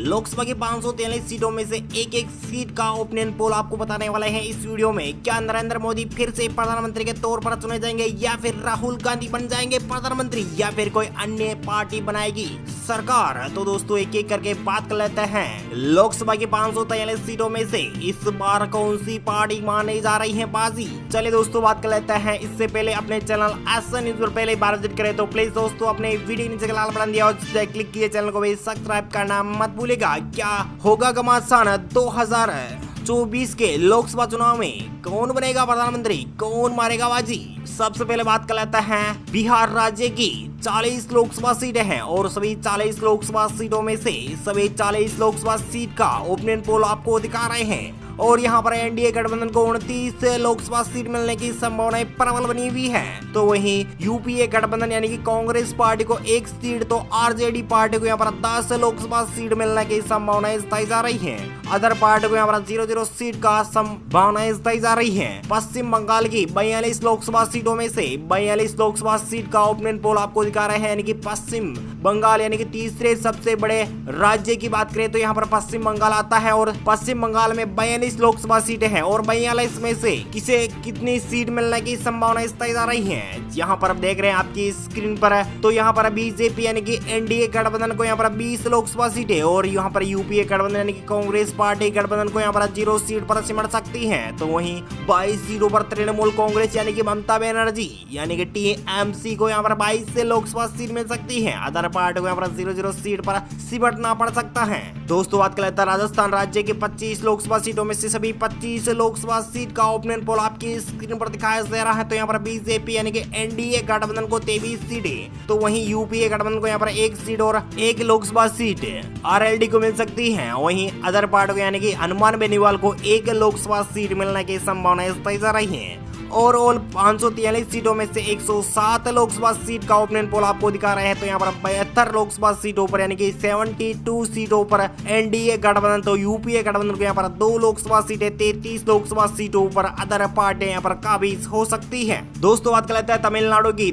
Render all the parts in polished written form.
लोकसभा की 543 सीटों में से एक एक सीट का ओपिनियन पोल आपको बताने वाले हैं इस वीडियो में। क्या नरेंद्र मोदी फिर से प्रधानमंत्री के तौर पर चुने जाएंगे या फिर राहुल गांधी बन जाएंगे प्रधानमंत्री या फिर कोई अन्य पार्टी बनाएगी सरकार? तो दोस्तों एक एक करके बात कर लेते हैं। लोकसभा की 543 सीटों में से इस बार कौन सी पार्टी मानी जा रही है बाजी? चलिए दोस्तों बात कर लेते हैं। इससे पहले अपने चैनल एसएन न्यूज पर पहले बार विजिट करें तो प्लीज दोस्तों अपने वीडियो नीचे लाल बटन दिया और क्लिक किए चैनल को भी सब्सक्राइब करना मत भूलेगा। क्या होगा घमासान 2024 के लोकसभा चुनाव में कौन बनेगा प्रधानमंत्री, कौन मारेगा बाजी? सबसे पहले बात कर लेते हैं बिहार राज्य की 40 लोकसभा सीटें हैं और सभी 40 लोकसभा सीटों में से सभी 40 लोकसभा सीट का ओपिनियन पोल आपको दिखा रहे हैं और यहाँ पर एनडीए गठबंधन को 29 लोकसभा सीट मिलने की संभावनाएं प्रबल बनी हुई है। तो वहीं यूपीए गठबंधन यानी कि कांग्रेस पार्टी को 1 सीट तो आरजेडी पार्टी को यहाँ पर 10 लोकसभा सीट मिलने की संभावनाएं जताई जा रही है। अदर पार्टी को यहाँ पर 0-0 सीट का संभावनाएं जताई जा रही है। पश्चिम बंगाल की 42 लोकसभा सीटों में से 42 लोकसभा सीट का ओपिनियन पोल आपको दिखा रहे हैं। यानी कि पश्चिम बंगाल यानी कि तीसरे सबसे बड़े राज्य की बात करें तो यहाँ पर पश्चिम बंगाल आता है और पश्चिम बंगाल में 42 लोकसभा सीटें हैं और 42 में से किसे कितनी सीट मिलने की संभावना जताई जा रही है। यहाँ पर आप देख रहे हैं आपकी स्क्रीन पर तो यहाँ पर बीजेपी यानी कि एनडीए गठबंधन को यहाँ पर 20 लोकसभा सीटें और यहाँ पर यूपीए गठबंधन यानी कि कांग्रेस पार्टी गठबंधन को यहाँ पर 0 सीट पर सिमट सकती है। तो वहीं 22 सीटों पर तृणमूल कांग्रेस यानी कि ममता बनर्जी यानी कि टीएमसी को यहाँ पर 22 लोकसभा सीट मिल सकती है। अदर पार्टी को यहाँ पर 0-0 सीट पर सिमटना पड़ सकता है। दोस्तों बात कर लेते हैं राजस्थान राज्य की 25 लोकसभा सीटों में से सभी 25 लोकसभा सीट का ओपिनियन पोल आपकी स्क्रीन पर दिखाया जा रहा है। तो यहाँ पर बीजेपी यानी कि एनडीए गठबंधन को 23 सीटें तो वहीं यूपीए गठबंधन को यहाँ पर 1 सीट और 1 लोकसभा सीट आरएलडी को मिल सकती है। वहीं अदर पार्टी को यानी कि हनुमान बेनीवाल को 1 लोकसभा सीट मिलने की संभावना जताई जा रही है। ओवरऑल 543 सीटों में से 107 लोकसभा सीट का ओपिनियन पोल आपको दिखा रहे हैं। तो यहाँ पर 72 लोकसभा सीटों पर यानी कि 72 सीटों पर एनडीए गठबंधन तो यूपीए गठबंधन को यहाँ पर 2 लोकसभा सीटें 33 लोकसभा सीटों पर अदर पार्टी यहाँ पर काबिज हो सकती है। दोस्तों बात कर लेते हैं तमिलनाडु की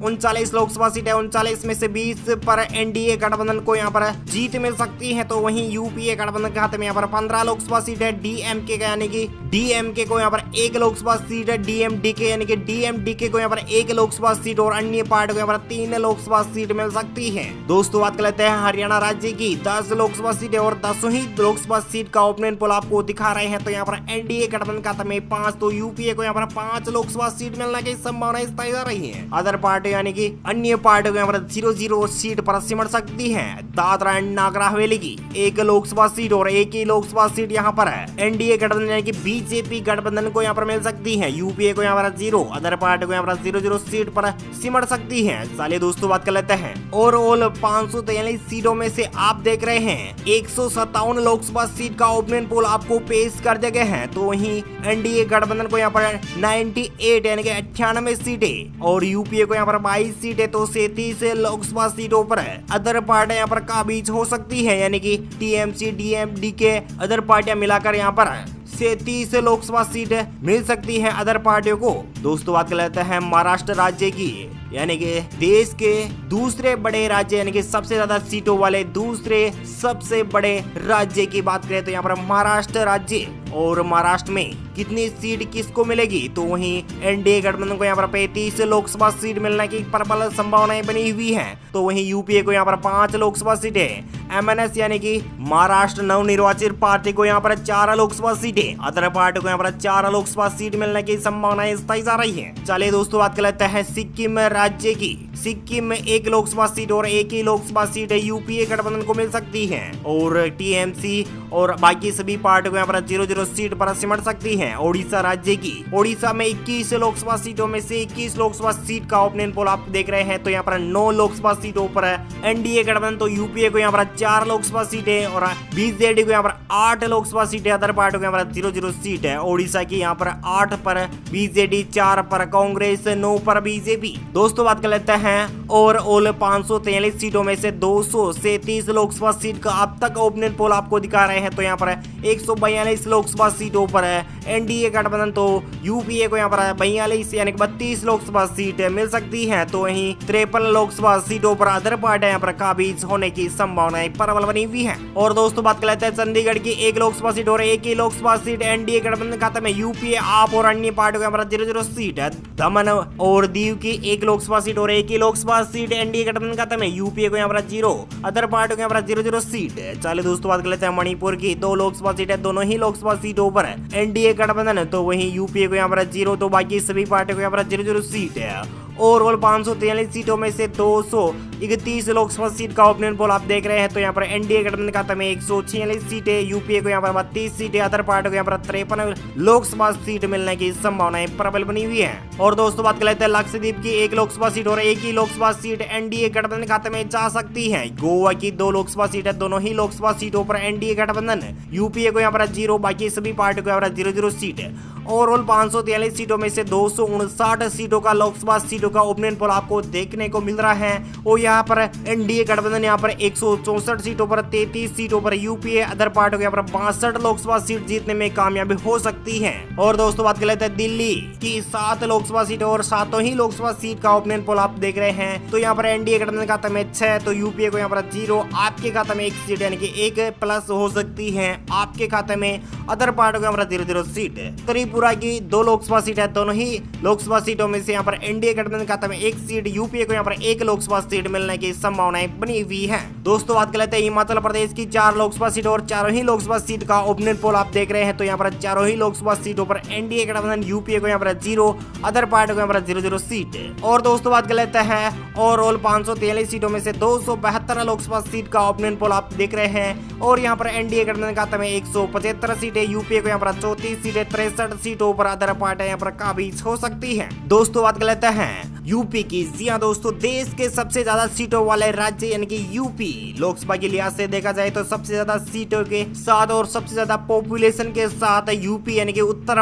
39 लोकसभा सीटें 39 में से 20 पर एनडीए गठबंधन को यहाँ पर जीत मिल सकती है। तो वहीं यूपीए गठबंधन के हाथ में यहाँ पर 15 लोकसभा सीटें डीएमके यानी कि डीएमके को यहाँ पर 1 लोकसभा सीट है। डीएमडीके यानी कि डीएमडीके को यहाँ पर 1 लोकसभा सीट और अन्य पार्टी को यहाँ पर 3 लोकसभा सीट मिल सकती है। दोस्तों बात कर लेते हैं हरियाणा राज्य की 10 लोकसभा सीटें और 10 ही लोकसभा सीट का ओपिनियन पोल आपको दिखा रहे हैं। तो यहाँ पर एनडीए गठबंधन का में 5 तो यूपीए को यहाँ पर 5 लोकसभा सीट मिलने की संभावना जताई जा रही है। अदर पार्टी यानी कि अन्य पार्टी को यहाँ पर 0-0 सीट पर सिमट सकती है। दादरा एंड नागर हवेली की 1 लोकसभा सीट और 1 ही लोकसभा सीट यहाँ पर है एनडीए गठबंधन यानी कि बीजेपी गठबंधन को यहाँ पर मिल सकती है। यूपीए को यहाँ पर 0 अदर पार्टी को यहाँ पर 0-0 सीट पर सिमट सकती है। चलिए दोस्तों बात कर लेते हैं ओवरऑल 543 सीटों में से आप देख रहे हैं 157 लोकसभा सीट का ओपिनियन पोल आपको पेश कर दिए गए हैं। तो वहीं एनडीए गठबंधन को यहाँ पर 98 यानी कि 98 सीटें और यूपीए को यहाँ पर 22 सीटें तो 37 लोकसभा सीटों पर अदर पार्टी यहाँ पर काबिज हो सकती है। यानी कि टीएमसी डीएमडीके अदर पार्टियां मिलाकर यहाँ पर 37 लोकसभा सीट मिल सकती है अदर पार्टियों को। दोस्तों बात कर लेते हैं महाराष्ट्र राज्य की यानी कि देश के दूसरे बड़े राज्य यानी कि सबसे ज्यादा सीटों वाले दूसरे सबसे बड़े राज्य की बात करें तो यहाँ पर महाराष्ट्र राज्य और महाराष्ट्र में कितनी सीट किसको मिलेगी? तो वहीं एनडीए गठबंधन को यहाँ पर 35 लोकसभा सीट मिलने की प्रबल संभावनाएं बनी हुई हैं। तो वहीं यूपीए को यहाँ पर 5 लोकसभा सीटें एमएनएस यानी कि महाराष्ट्र नवनिर्वाचित पार्टी को यहाँ पर 4 लोकसभा सीटें अदर पार्टी को यहाँ पर 4 लोकसभा सीट मिलने की संभावनाएं जताई जा रही है। चलिए दोस्तों बात कर लेते हैं सिक्किम राज्य की। सिक्किम में 1 लोकसभा सीट और 1 ही लोकसभा सीट यूपीए गठबंधन को मिल सकती है और टीएमसी और बाकी सभी पार्टी को यहाँ पर 0-0 सीट पर सिमट सकती है। ओडिशा राज्य की ओडिशा में 21 लोकसभा सीटों में से 21 लोकसभा सीट का ओपिनियन पोल आप देख रहे हैं। तो यहाँ पर 9 लोकसभा सीटों पर एनडीए गठबंधन तो यूपीए को यहाँ पर 4 लोकसभा सीटें और बीजेडी को यहाँ पर 8 लोकसभा सीटें अदर पार्टी को यहाँ पर 0-0 सीट है। ओडिशा की यहाँ पर 8 पर बीजेडी 4 पर कांग्रेस 9 पर बीजेपी। दोस्तों बात कर लेते हैं ओवरऑल 543 सीटों में से 237 लोकसभा सीट का अब तक ओपिनियन पोल आपको दिखा रहे हैं। तो यहाँ पर 142 लोकसभा सीटों पर एनडीए गठबंधन तो यूपीए को यहाँ पर 42 यानी कि 32 लोकसभा सीट मिल सकती है। तो वहीं 53 लोकसभा सीटों पर अदर पार्टियां यहाँ पर काबिज होने की संभावनाएं प्रबल बनी हुई है। और दोस्तों बात कर लेते हैं चंडीगढ़ की 1 लोकसभा सीट और 1 ही लोकसभा सीट एनडीए गठबंधन खाते में यूपीए आप और अन्य पार्टियों के यहाँ पर 0-0 सीट है। दमन और दीव की 1 लोकसभा सीट और 1 ही लोकसभा सीट एनडीए गठबंधन खाते में यूपीए को यहाँ पर 0, अदर पार्टियों के यहाँ पर 0-0 सीट है। चलिए दोस्तों बात कर लेते हैं मणिपुर की 2 लोकसभा सीट है, दोनों ही लोकसभा सीटों पर एनडीए गठबंधन है। तो वहीं यूपीए को यहाँ पर 0, तो बाकी सभी पार्टियों को यहाँ पर 0-0 सीट है। ओवरऑल 543 सीटों में से 231 लोकसभा सीट का ओपिनियन पोल आप देख रहे हैं। तो यहाँ पर एनडीए गठबंधन खाते में 146 सीटें, यूपीए को यहाँ पर 32 सीटें, अदर पार्टियों को यहाँ पर 53 लोकसभा सीट मिलने की संभावनाएं प्रबल बनी हुई है। और दोस्तों बात कर लेते हैं लक्षद्वीप की 1 लोकसभा सीट और 1 ही लोकसभा सीट एनडीए गठबंधन खाते में जा सकती है। गोवा की 2 लोकसभा सीट है, दोनों ही लोकसभा सीटों पर एनडीए गठबंधन यूपीए को यहाँ पर 0, बाकी सभी पार्टियों को यहाँ पर 0-0 सीट है। ओवरऑल 543 सीटों में से 259 सीटों का लोकसभा सीटों का ओपिनियन पोल आपको देखने को मिल रहा है। और यहाँ पर एनडीए गठबंधन यहाँ पर 164 सीटों पर 33 सीटों पर यूपीए अदर पार्टियों के यहाँ पर 62 लोकसभा सीट जीतने में कामयाबी हो सकती है। और दोस्तों बात कर लेते हैं दिल्ली की 7 लोकसभा सीटों और 7 ही लोकसभा सीट का ओपिनियन पोल आप देख रहे हैं। तो यहाँ पर एनडीए गठबंधन खाते में 6, तो यूपीए को यहाँ पर 0, आपके खाते में 1 सीट यानी कि 1 प्लस हो सकती है आपके खाते में, अदर पार्टियों को यहाँ पर 0-0 सीट है। त्रिपुरा की 2 लोकसभा सीट है, दोनों ही लोकसभा सीटों में से यहाँ पर एनडीए गठबंधन खाते में 1 सीट, यूपीए को यहाँ पर 1 लोकसभा सीट मिलने की संभावनाएं बनी हुई है। दोस्तों बात कर लेते हैं हिमाचल प्रदेश की 4 लोकसभा सीट और 4 ही लोकसभा सीट का ओपिनियन पोल आप देख रहे हैं। तो यहाँ पर 4 ही लोकसभा सीटों पर एनडीए गठबंधन यूपीए को यहाँ पर 0, अदर पार्टियों को यहाँ पर 0-0 सीट है। और दोस्तों बात कर लेते हैं ओवरऑल 543 सीटों में से 272 लोकसभा सीट का ओपिनियन पोल आप देख रहे हैं। और यहाँ पर एनडीए गठबंधन खाते में 175 सीटें, यूपीए को यहाँ पर 34 सीटें, 63 सीटों पर अदर पार्टियां यहाँ पर काबिज हो सकती है। दोस्तों बात कर लेते हैं यूपी की। जी हाँ दोस्तों, देश के सबसे ज्यादा सीटों वाले राज्य यानी कि यूपी, लोकसभा के लिहाज से देखा जाए तो सबसे ज्यादा सीटों के साथ और सबसे ज्यादा पॉपुलेशन के साथ यूपी यानी कि उत्तर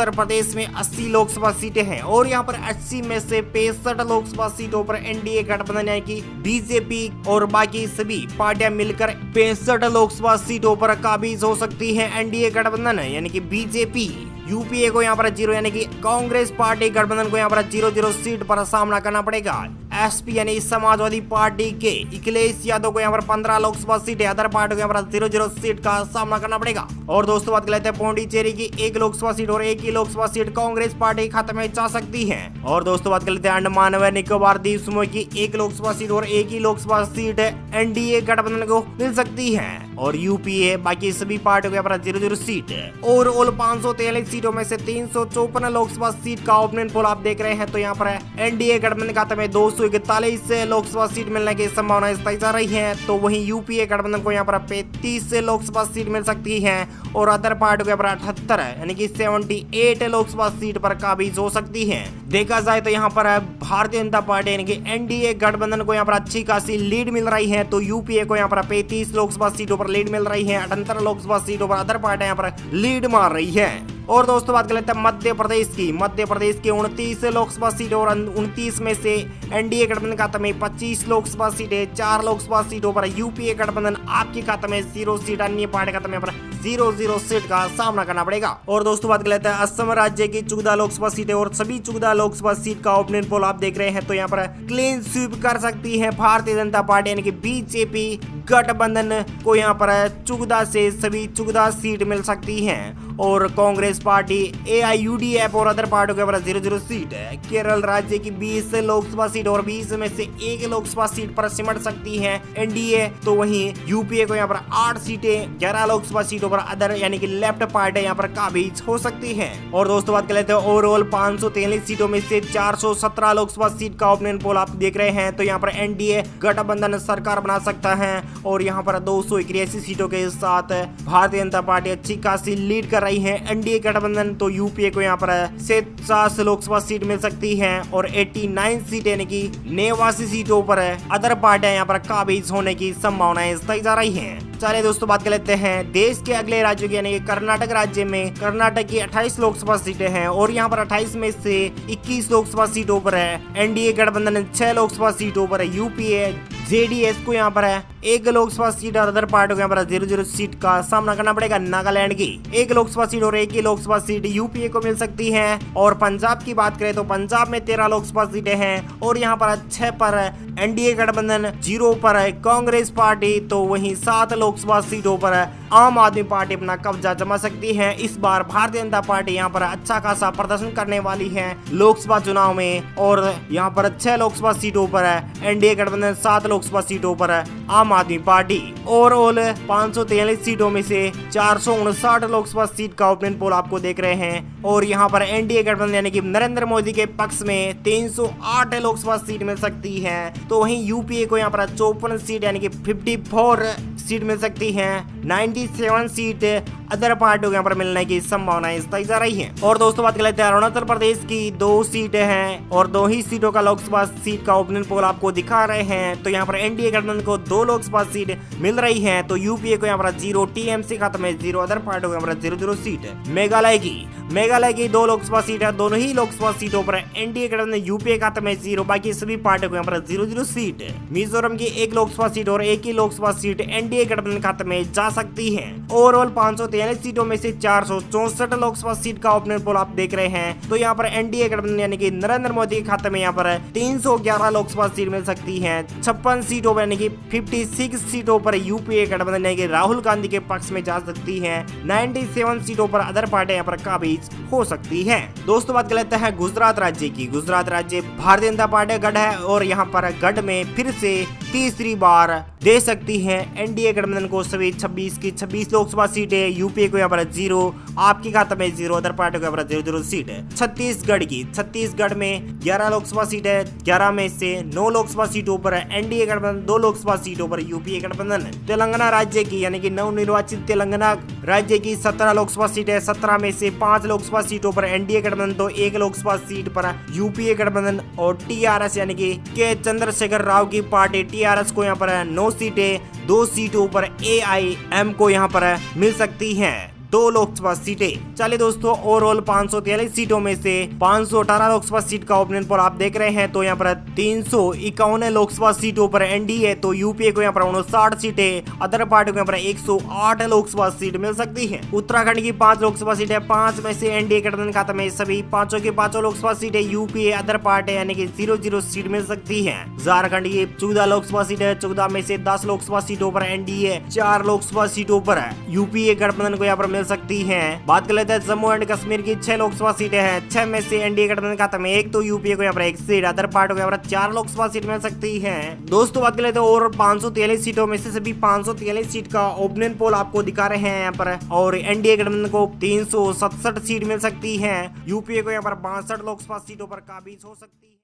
प्रदेश में 80 लोकसभा सीटें हैं। और यहाँ पर 80 में से 65 लोकसभा सीटों पर एनडीए गठबंधन यानी कि बीजेपी और बाकी सभी पार्टियां मिलकर 65 लोकसभा सीटों पर काबिज हो सकती है एनडीए गठबंधन यानी कि बीजेपी। यूपीए को यहाँ पर 0 यानी कि कांग्रेस पार्टी गठबंधन को यहाँ पर 0-0 सीट पर सामना करना पड़ेगा। एसपी यानी समाजवादी पार्टी के अखिलेश यादव को यहाँ पर 15 लोकसभा सीट, अदर पार्टी को यहाँ पर 0-0 सीट का सामना करना पड़ेगा। और दोस्तों बात कर लेते हैं पौंडीचेरी की 1 लोकसभा सीट और 1 ही लोकसभा सीट कांग्रेस पार्टी के खाते में जा सकती है। और दोस्तों बात कर लेते हैं अंडमान व निकोबार द्वीप समूह की 1 लोकसभा सीट और 1 ही लोकसभा सीट एनडीए गठबंधन को मिल सकती है। और यूपीए बाकी सभी पार्टियों के यहाँ पर 0-0 सीट है। ओवरऑल 543 सीटों में से 354 लोकसभा सीट का ओपिनियन पोल आप देख रहे हैं। तो यहाँ पर एनडीए गठबंधन खाते में 241 लोकसभा सीट मिलने की संभावना बताई जा रही है। तो वहीं यूपीए गठबंधन को यहाँ पर 35 लोकसभा सीट मिल सकती है और अदर पार्टियों के यहाँ पर 78 यानी कि 78 लोकसभा सीट पर काबिज हो सकती है। देखा जाए तो यहाँ पर भारतीय जनता पार्टी यानी कि एनडीए गठबंधन को यहाँ पर अच्छी खासी लीड मिल रही है। तो यूपीए को यहाँ पर 35 लोकसभा सीटों पर लीड मिल रही है, 78 लोकसभा सीटों पर अदर पार्टियां यहाँ पर लीड मार रही है। और दोस्तों बात कर लेते हैं मध्य प्रदेश की। मध्य प्रदेश की 29 लोकसभा सीटें और 29 में से एनडीए गठबंधन खाते में 25 लोकसभा सीटें, 4 लोकसभा सीटों पर यूपीए गठबंधन आपके खाते में 0 सीट, अन्य पार्टी खाते में 0-0 सीट का सामना करना पड़ेगा। और दोस्तों बात कर लेते हैं असम राज्य की 14 लोकसभा सीटें और सभी 14 लोकसभा सीट का ओपिनियन पोल आप देख रहे हैं। तो यहाँ पर क्लीन स्वीप कर सकती है भारतीय जनता पार्टी यानी कि बीजेपी गठबंधन को यहाँ पर 14 से सभी 14 सीट मिल सकती है। और कांग्रेस पार्टी, एआईयूडीएफ और अदर पार्टियों के ऊपर 0-0 सीट है। केरल राज्य की 20 लोकसभा सीट और 20 में से 1 लोकसभा सीट पर सिमट सकती है एनडीए। तो वहीं यूपीए को यहाँ पर 8 सीटें, 11 लोकसभा सीटों पर अदर यानी कि लेफ्ट पार्टी यहाँ पर काबिज हो सकती है। और दोस्तों बात कर लेते हैं ओवरऑल 543 सीटों में से 417 लोकसभा सीट का ओपिनियन पोल आप देख रहे हैं। तो यहाँ पर एनडीए गठबंधन सरकार बना सकता है और यहाँ पर 281 सीटों के साथ भारतीय जनता पार्टी अच्छी खासी लीड कर रही है एनडीए गठबंधन। तो यूपीए को यहाँ पर 67 लोकसभा सीट मिल सकती है और 89 सीटें यानी कि 89 सीटों पर अदर पार्टियां यहाँ पर काबिज होने की संभावनाएं बताई जा रही हैं। चलिए दोस्तों बात कर लेते हैं देश के अगले राज्यों की, यानी कि कर्नाटक राज्य में कर्नाटक की 28 लोकसभा सीटें हैं और यहाँ पर 28 में से 21 लोकसभा सीटों पर है एनडीए गठबंधन, 6 लोकसभा सीटों पर है यूपीए, जेडीएस को यहाँ पर है 1 लोकसभा सीट और अदर पार्टियों को यहाँ पर 0-0 सीट का सामना करना पड़ेगा। नागालैंड की 1 लोकसभा सीट और 1 ही लोकसभा सीट यूपीए को मिल सकती है। और पंजाब की बात करें तो पंजाब में 13 लोकसभा सीटें हैं और यहाँ पर 6 पर एनडीए गठबंधन, 0 पर है कांग्रेस पार्टी, तो वहीं 7 लोकसभा सीटों पर आम आदमी पार्टी अपना कब्जा जमा सकती है। इस बार भारतीय जनता पार्टी यहाँ पर अच्छा खासा प्रदर्शन करने वाली है लोकसभा चुनाव में और यहाँ पर 6 लोकसभा सीटों पर है एनडीए गठबंधन, 7 लोकसभा सीटों पर है आम आदमी पार्टी। ओवरऑल 543 सीटों में से 459 लोकसभा सीट का ओपिनियन पोल आपको देख रहे हैं और यहाँ पर एनडीए गठबंधन यानी कि नरेंद्र मोदी के पक्ष में 308 लोकसभा सीट मिल सकती है, तो वहीं यूपीए को यहाँ पर 54 सीट यानी कि 54 सीट मिल सकती है। 97 सीट अदर पार्टियों के यहाँ पर मिलने की संभावनाएं तय जा रही है। और दोस्तों बात कर लेते हैं अरुणाचल प्रदेश की 2 सीटें हैं और 2 ही सीटों का लोकसभा सीट का ओपिनियन पोल आपको दिखा रहे हैं। तो यहाँ पर एनडीए गठबंधन को 2 लोकसभा सीट मिल रही है, तो यूपीए को यहाँ पर 0, टीएमसी खाते में 0, अदर पार्टियों को यहाँ पर 0-0 सीट। मेघालय की 2 लोकसभा सीट है, दोनों ही लोकसभा सीटों पर एनडीए गठबंधन यूपीए खाते में 0, बाकी सभी पार्टियों को यहाँ पर 0-0 सीट। मिजोरम की 1 लोकसभा सीट और 1 ही लोकसभा सीट एनडीए गठबंधन खाते में जा सकती है। ओवरऑल 543 सीटों में से 464 लोकसभा सीट का ओपिनियन पोल आप देख रहे हैं, तो यहाँ पर एनडीए गठबंधन यानी कि नरेंद्र मोदी के खाते में यहाँ पर 311 लोकसभा सीट मिल सकती है। 56 सीटों पर यानी कि 56 सीटों पर यूपीए गठबंधन यानी कि राहुल गांधी के पक्ष में जा सकती है। 97 सीटों पर अदर पार्टी यहाँ पर काबिज हो सकती है। दोस्तों बात कर लेते हैं गुजरात राज्य की। गुजरात राज्य भारतीय जनता पार्टी गढ़ है और यहाँ पर गढ़ में फिर से तीसरी बार दे सकती है एनडीए गठबंधन को सभी 26 की 26 लोकसभा सीटें, यूपीए को यहाँ पर 0, आपके खाते में 0, अदर पार्टी को यहाँ पर 0-0 सीट है। छत्तीसगढ़ में 11 लोकसभा सीट है, 11 में से 9 लोकसभा सीटों पर एनडीए गठबंधन, 2 लोकसभा सीटों पर यूपीए गठबंधन। तेलंगाना राज्य की यानी कि नवनिर्वाचित तेलंगाना राज्य की 17 लोकसभा सीट है, 17 में से 5 लोकसभा सीटों पर एनडीए गठबंधन, तो 1 लोकसभा सीट पर यूपीए गठबंधन। और टीआरएस यानी कि के चंद्रशेखर राव की पार्टी टीआरएस को यहाँ पर 9 सीटें, 2 सीटों पर एआईएम को यहाँ पर मिल सकती हैं 2 लोकसभा सीटें। चलिए दोस्तों ओवरऑल 543 सीटों में से 518 लोकसभा सीट का ओपिनियन पोल आप देख रहे हैं, तो यहाँ पर 351 लोकसभा सीटों पर एनडीए, तो यूपीए को यहाँ पर 59 सीटें, अदर पार्टी को यहाँ पर 108 लोकसभा सीट मिल सकती है। उत्तराखंड की 5 लोकसभा सीटें, 5 में से एनडीए गठबंधन खाते में सभी 5 की 5 लोकसभा सीटें यूपीए, अदर पार्टी यानी कि 0-0 सीट मिल सकती है। झारखंड की 14 लोकसभा सीटें, 14 में से 10 लोकसभा सीटों पर एनडीए, 4 लोकसभा सीटों पर यूपीए गठबंधन को यहाँ पर मिल सकती है। बात कर लेते हैं जम्मू एंड कश्मीर की 6 लोकसभा सीटें हैं, 6 में से एनडीए गठबंधन खाते में 1, तो यूपीए को यहाँ पर 1 सीट, अदर पार्टी को यहाँ पर 4 लोकसभा सीट मिल सकती है। दोस्तों बात कर लेते हैं और 543 सीटों में से सभी 543 सीट का ओपिनियन पोल आपको दिखा रहे हैं यहाँ पर, और एनडीए गठबंधन को 367 सीट मिल सकती है, यूपीए को यहाँ पर 62 लोकसभा सीटों पर काबिज हो सकती है।